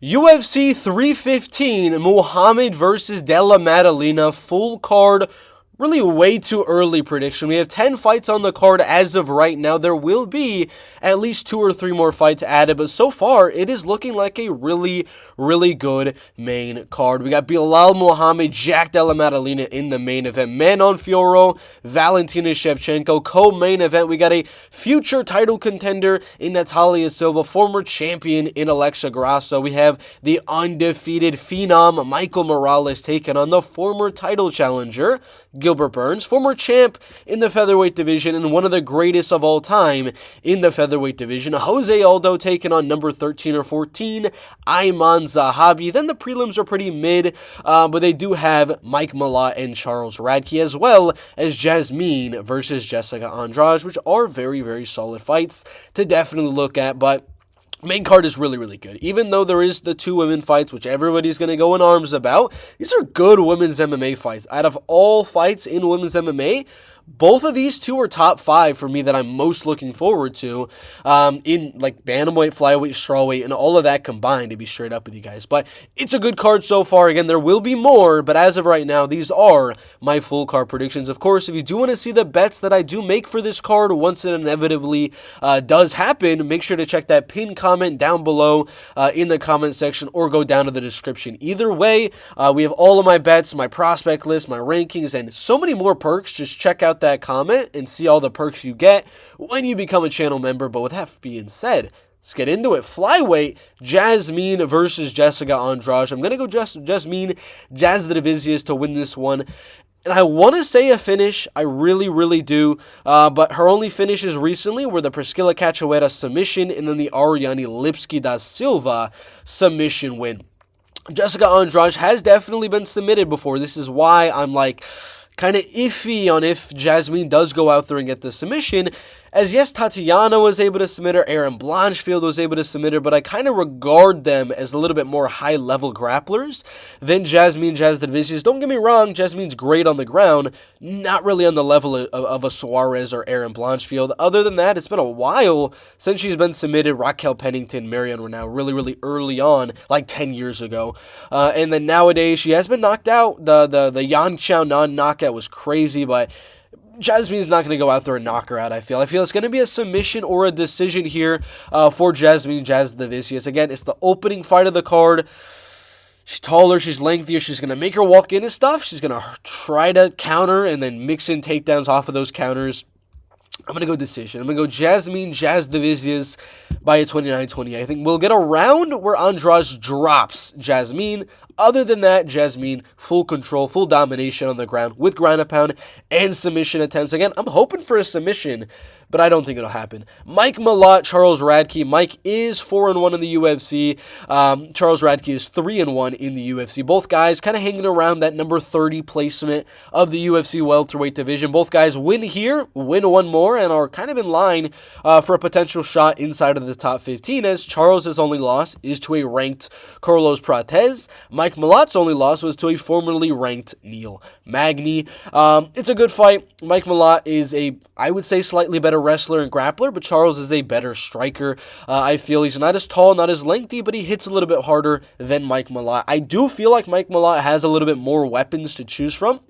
UFC 315, Muhammad versus Della Maddalena, full card. Really way too early prediction. We have 10 fights on the card as of right now. There will be at least 2 or 3 more fights added, but so far it is looking like a really good main card. We got Bilal Muhammad, Jack Della Maddalena in the main event. Manon Fiorot, Valentina Shevchenko. Co-main event, we got a future title contender in Natalia Silva, former champion in Alexa Grasso. We have the undefeated phenom Michael Morales taking on the former title challenger Gilbert Burns, former champ in the featherweight division and one of the greatest of all time in the featherweight division. Jose Aldo taking on number 13 or 14, Ayman Zahabi. Then the prelims are pretty mid, but they do have Mike Malott and Charles Radtke, as well as Jasmine versus Jessica Andrade, which are very solid fights to definitely look at. But main card is really good. Even though there is the 2 women fights, which everybody's going to go in arms about, these are good women's MMA fights. Out of all fights in women's MMA, both of these 2 are top 5 for me that I'm most looking forward to in like bantamweight, flyweight, strawweight, and all of that combined, to be straight up with you guys. But it's a good card so far. Again, there will be more, but as of right now, these are my full card predictions. Of course, if you do want to see the bets that I do make for this card once it inevitably does happen, make sure to check that pinned comment down below in the comment section or go down to the description. Either way, we have all of my bets, my prospect list, my rankings, and so many more perks. Just check out that comment and see all the perks you get when you become a channel member. But with that being said, let's get into it. Flyweight, Jasmine versus Jessica Andrade. I'm going to go Jasmine Jasudavicius to win this one. And I want to say a finish. I really do. But her only finishes recently were the Priscilla Cachoeira submission and then the Ariane Lipski da Silva submission win. Jessica Andrade has definitely been submitted before. This is why I'm like kind of iffy on if Jasmine does go out there and get the submission. As yes, Tatiana was able to submit her, Erin Blanchfield was able to submit her, but I kind of regard them as a little bit more high-level grapplers than Jasmine Jasudavicius. Don't get me wrong, Jasmine's great on the ground, not really on the level of a Suarez or Erin Blanchfield. Other than that, it's been a while since she's been submitted. Raquel Pennington, Marion Reneau, really early on, like 10 years ago. And then nowadays, she has been knocked out. The Yan Xiaonan knockout was crazy, but Jasmine's not going to go out there and knock her out, I feel. It's going to be a submission or a decision here for Jasmine Jasudavicius. Again, it's the opening fight of the card. She's taller, she's lengthier, she's going to make her walk in and stuff. She's going to try to counter and then mix in takedowns off of those counters. I'm going to go decision. I'm going to go Jasmine Jasudavicius by a 29-28. I think we'll get a round where Andrade drops Jasmine. Other than that, Jasmine, full control, full domination on the ground with ground and pound and submission attempts. Again, I'm hoping for a submission, but I don't think it'll happen. Mike Malott, Charles Radtke. Mike is 4-1 in the UFC. Charles Radtke is 3-1 in the UFC. Both guys kind of hanging around that number 30 placement of the UFC welterweight division. Both guys win here, win one more, and are kind of in line for a potential shot inside of the top 15, as Charles' only loss is to a ranked Carlos Prates. Mike Malott's only loss was to a formerly ranked Neil Magny. It's a good fight. Mike Malott is I would say, slightly better wrestler and grappler, but Charles is a better striker. I feel he's not as tall, not as lengthy, but he hits a little bit harder than Mike Malott. I do feel like Mike Malott has a little bit more weapons to choose from.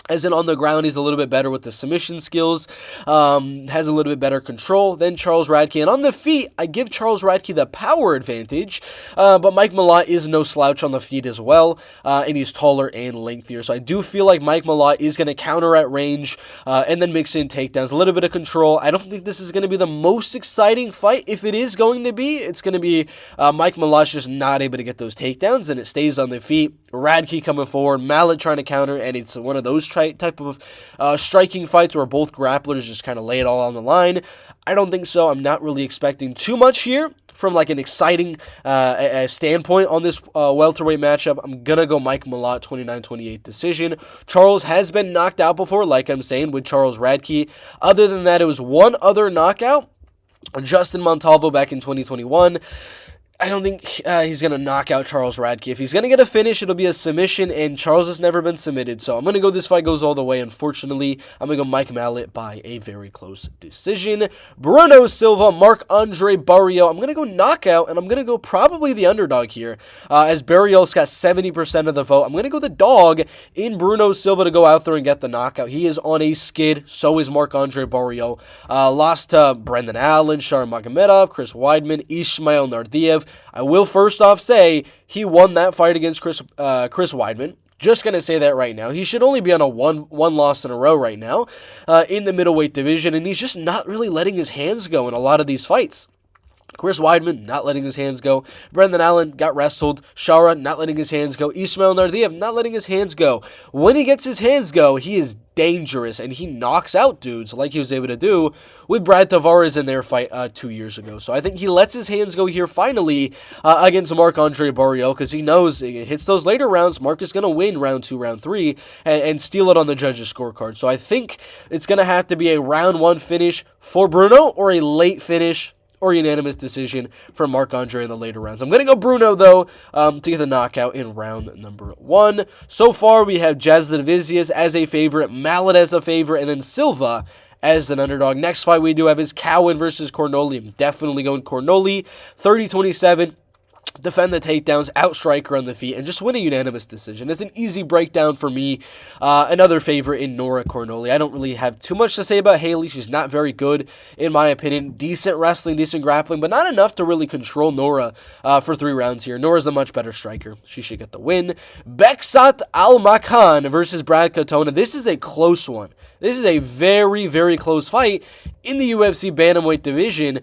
As in on the ground, he's a little bit better with the submission skills, has a little bit better control than Charles Radtke. And on the feet, I give Charles Radtke the power advantage, but Mike Malott is no slouch on the feet as well, and he's taller and lengthier. So I do feel like Mike Malott is going to counter at range and then mix in takedowns, a little bit of control. I don't think this is going to be the most exciting fight. If it is going to be, it's going to be Mike Malott just not able to get those takedowns, and it stays on the feet. Radtke coming forward, Malott trying to counter, and it's one of those type of striking fights where both grapplers just kind of lay it all on the line. I don't think so. I'm not really expecting too much here from like an exciting standpoint on this welterweight matchup. I'm going to go Mike Malott 29-28 decision. Charles has been knocked out before, like I'm saying, with Charles Radtke. Other than that, it was one other knockout, Justin Montalvo back in 2021. I don't think he's going to knock out Charles Radtke. If he's going to get a finish, it'll be a submission, and Charles has never been submitted. So I'm going to go this fight goes all the way. Unfortunately, I'm going to go Mike Malott by a very close decision. Bruno Silva, Marc-Andre Barriault. I'm going to go knockout, and I'm going to go probably the underdog here, as Barriault's got 70% of the vote. I'm going to go the dog in Bruno Silva to go out there and get the knockout. He is on a skid. So is Marc-Andre Barriault. Lost to Brendan Allen, Sharon Magomedov, Chris Weidman, Ismail Nardiev. I will first off say he won that fight against Chris Weidman. Just going to say that right now. He should only be on a one loss in a row right now in the middleweight division, and he's just not really letting his hands go in a lot of these fights. Chris Weidman not letting his hands go. Brendan Allen got wrestled. Shara not letting his hands go. Ismail Nardiev not letting his hands go. When he gets his hands go, he is dangerous, and he knocks out dudes like he was able to do with Brad Tavares in their fight 2 years ago. So I think he lets his hands go here finally against Marc-Andre Barriault, because he knows it hits those later rounds, Marc is going to win round 2, round 3, and steal it on the judges' scorecard. So I think it's going to have to be a round 1 finish for Bruno, or a late finish or unanimous decision for Marc-Andre in the later rounds. I'm going to go Bruno, though, to get the knockout in round number 1. So far, we have Jasudavicius as a favorite, Malott as a favorite, and then Silva as an underdog. Next fight we do have is Cowan versus Cornolle. I'm definitely going Cornolle, 30-27. Defend the takedowns, outstrike her on the feet, and just win a unanimous decision. It's an easy breakdown for me. Another favorite in Nora Cornolle. I don't really have too much to say about Haley. She's not very good, in my opinion. Decent wrestling, decent grappling, but not enough to really control Nora for 3 rounds here. Nora's a much better striker. She should get the win. Beksat Almakhan versus Brad Katona. This is a close one. This is a very, very close fight in the UFC bantamweight division.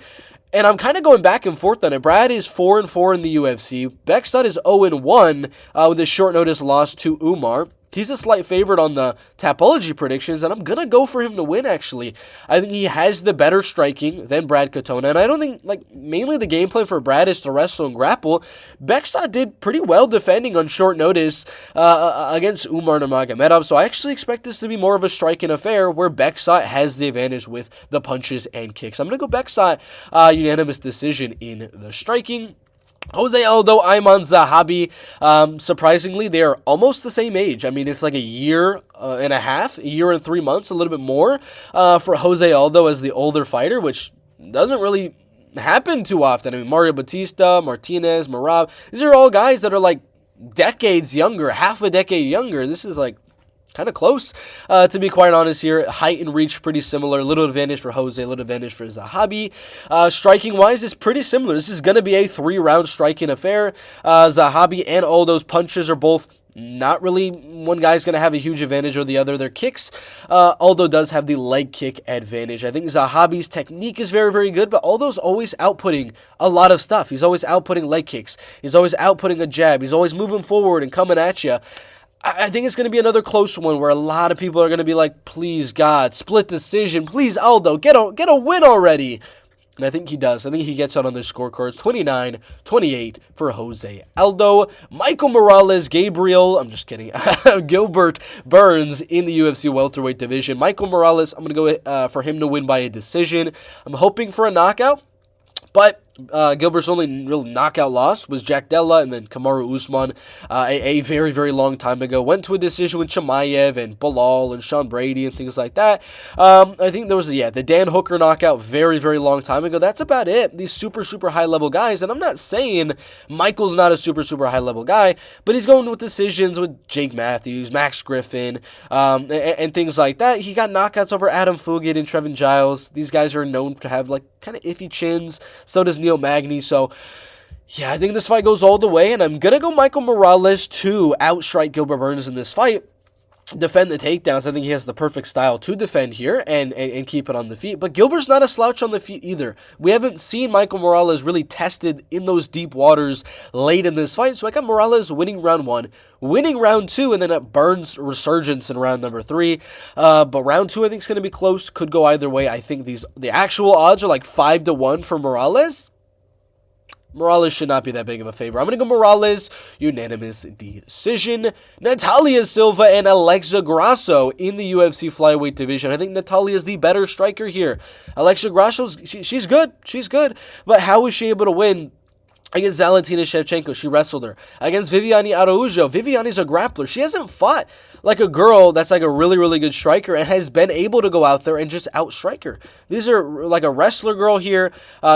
And I'm kind of going back and forth on it. Brad is 4-4 in the UFC. Beksat is 0-1 with a short notice loss to Umar. He's a slight favorite on the Tapology predictions, and I'm going to go for him to win, actually. I think he has the better striking than Brad Katona, and I don't think, mainly the game plan for Brad is to wrestle and grapple. Beksat did pretty well defending on short notice against Umar Nurmagomedov, so I actually expect this to be more of a striking affair where Beksat has the advantage with the punches and kicks. I'm going to go Beksat unanimous decision in the striking. Jose Aldo, Ayman Zahabi, surprisingly, they are almost the same age. I mean, it's like a year and a half, a year and 3 months, a little bit more for Jose Aldo as the older fighter, which doesn't really happen too often. I mean, Mario Batista, Martinez, Marab, these are all guys that are like decades younger, half a decade younger. This is like kind of close, to be quite honest here. Height and reach pretty similar. Little advantage for Jose, little advantage for Zahabi. Striking-wise, it's pretty similar. This is going to be a 3-round striking affair. Zahabi and Aldo's punches are both not really one guy's going to have a huge advantage or the other. Their kicks, Aldo does have the leg kick advantage. I think Zahabi's technique is very, very good, but Aldo's always outputting a lot of stuff. He's always outputting leg kicks. He's always outputting a jab. He's always moving forward and coming at you. I think it's going to be another close one where a lot of people are going to be like, please, God, split decision. Please, Aldo, get a win already. And I think he does. I think he gets out on the scorecards. 29-28 for Jose Aldo. Michael Morales, I'm just kidding. Gilbert Burns in the UFC welterweight division. Michael Morales, I'm going to go for him to win by a decision. I'm hoping for a knockout, but Gilbert's only real knockout loss was Jack Della and then Kamaru Usman a very, very long time ago. Went to a decision with Chimaev and Bilal and Sean Brady and things like that. I think there was, the Dan Hooker knockout very, very long time ago. That's about it. These super, super high-level guys, and I'm not saying Michael's not a super, super high-level guy, but he's going with decisions with Jake Matthews, Max Griffin, and things like that. He got knockouts over Adam Fugit and Trevin Giles. These guys are known to have, kind of iffy chins. So does Neil Magny. So, I think this fight goes all the way, and I'm going to go Michael Morales to outstrike Gilbert Burns in this fight. Defend the takedowns. I think he has the perfect style to defend here and keep it on the feet. But Gilbert's not a slouch on the feet either. We haven't seen Michael Morales really tested in those deep waters late in this fight. So I got Morales winning round 1, winning round 2, and then at Burns' resurgence in round number 3. But round 2 I think is going to be close. Could go either way. I think the actual odds are 5-1 for Morales. Morales should not be that big of a favor. I'm going to go Morales, unanimous decision. Natalia Silva and Alexa Grasso in the UFC flyweight division. I think Natalia is the better striker here. Alexa Grasso, she's good. She's good. But how was she able to win Against Valentina Shevchenko, she wrestled her. Against Viviane Araújo, Viviane's a grappler. She hasn't fought like a girl that's like a really, really good striker and has been able to go out there and just outstrike her. These are like a wrestler girl here.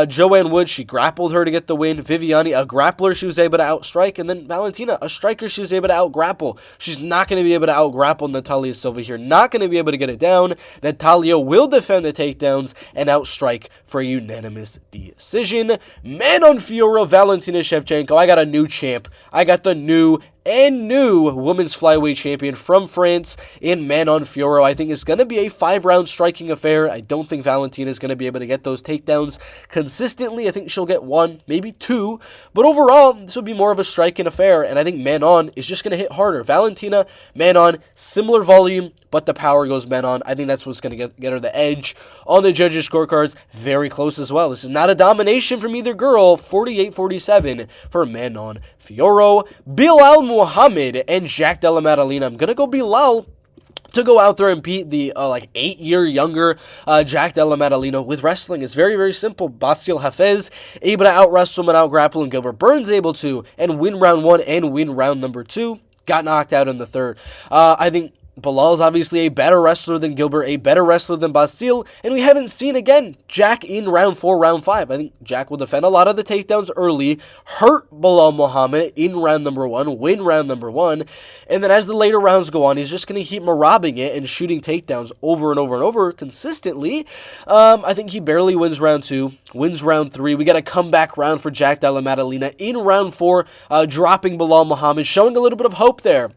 Joanne Wood, she grappled her to get the win. Viviane, a grappler, she was able to outstrike. And then Valentina, a striker, she was able to outgrapple. She's not going to be able to outgrapple Natalia Silva here. Not going to be able to get it down. Natalia will defend the takedowns and outstrike for a unanimous decision. Man on Fiorot, Valentina Shevchenko. I got a new champ. I got the new women's flyweight champion from France in Manon Fiorot. I think it's going to be a 5-round striking affair. I don't think Valentina is going to be able to get those takedowns consistently. I think she'll get 1, maybe 2. But overall, this will be more of a striking affair, and I think Manon is just going to hit harder. Valentina, Manon, similar volume, but the power goes Manon. I think that's what's going to get her the edge on the judges' scorecards. Very close as well. This is not a domination from either girl. 48-47 for Manon Fiorot. Bilal Muhammad and Jack Della Maddalena. I'm going to go Bilal to go out there and beat the 8-year younger Jack Della Maddalena with wrestling. It's very, very simple. Basil Hafez able to out-wrestle and out-grapple, and Gilbert Burns able to and win round 1 and win round number 2. Got knocked out in the third. I think Bilal is obviously a better wrestler than Gilbert, a better wrestler than Basil, and we haven't seen, again, Jack in round 4, round 5. I think Jack will defend a lot of the takedowns early, hurt Bilal Muhammad in round number 1, win round number 1, and then as the later rounds go on, he's just going to keep marabbing it and shooting takedowns over and over and over consistently. I think he barely wins round 2, wins round 3. We got a comeback round for Jack Della Maddalena in round 4, dropping Bilal Muhammad, showing a little bit of hope there.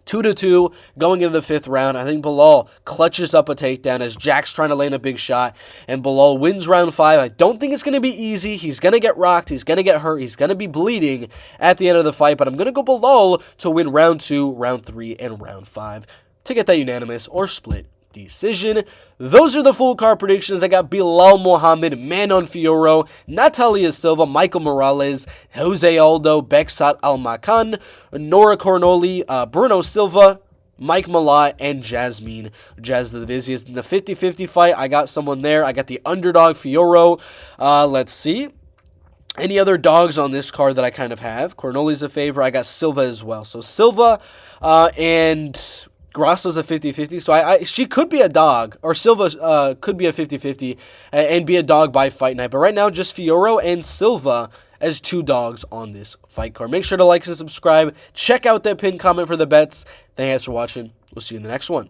2-2 going into the 5th round. I think Bilal clutches up a takedown as Jack's trying to land a big shot, and Bilal wins round 5. I don't think it's going to be easy. He's going to get rocked. He's going to get hurt. He's going to be bleeding at the end of the fight, but I'm going to go Bilal to win round 2, round 3, and round 5 to get that unanimous or split decision. Those are the full card predictions. I got Bilal Muhammad, Manon Fiorot, Natalia Silva, Michael Morales, Jose Aldo, Beksat Almakan, Nora Cornolle, Bruno Silva, Mike Malott, and Jasmine Jasudavicius. In the 50-50 fight, I got someone there. I got the underdog Fiorot. Let's see. Any other dogs on this card that I kind of have? Cornolle's a favorite. I got Silva as well. So Silva and Grasso's a 50-50, so she could be a dog, or Silva could be a 50-50 and be a dog by fight night. But right now, just Fiorot and Silva as 2 dogs on this fight card. Make sure to like and subscribe. Check out that pinned comment for the bets. Thanks for watching. We'll see you in the next one.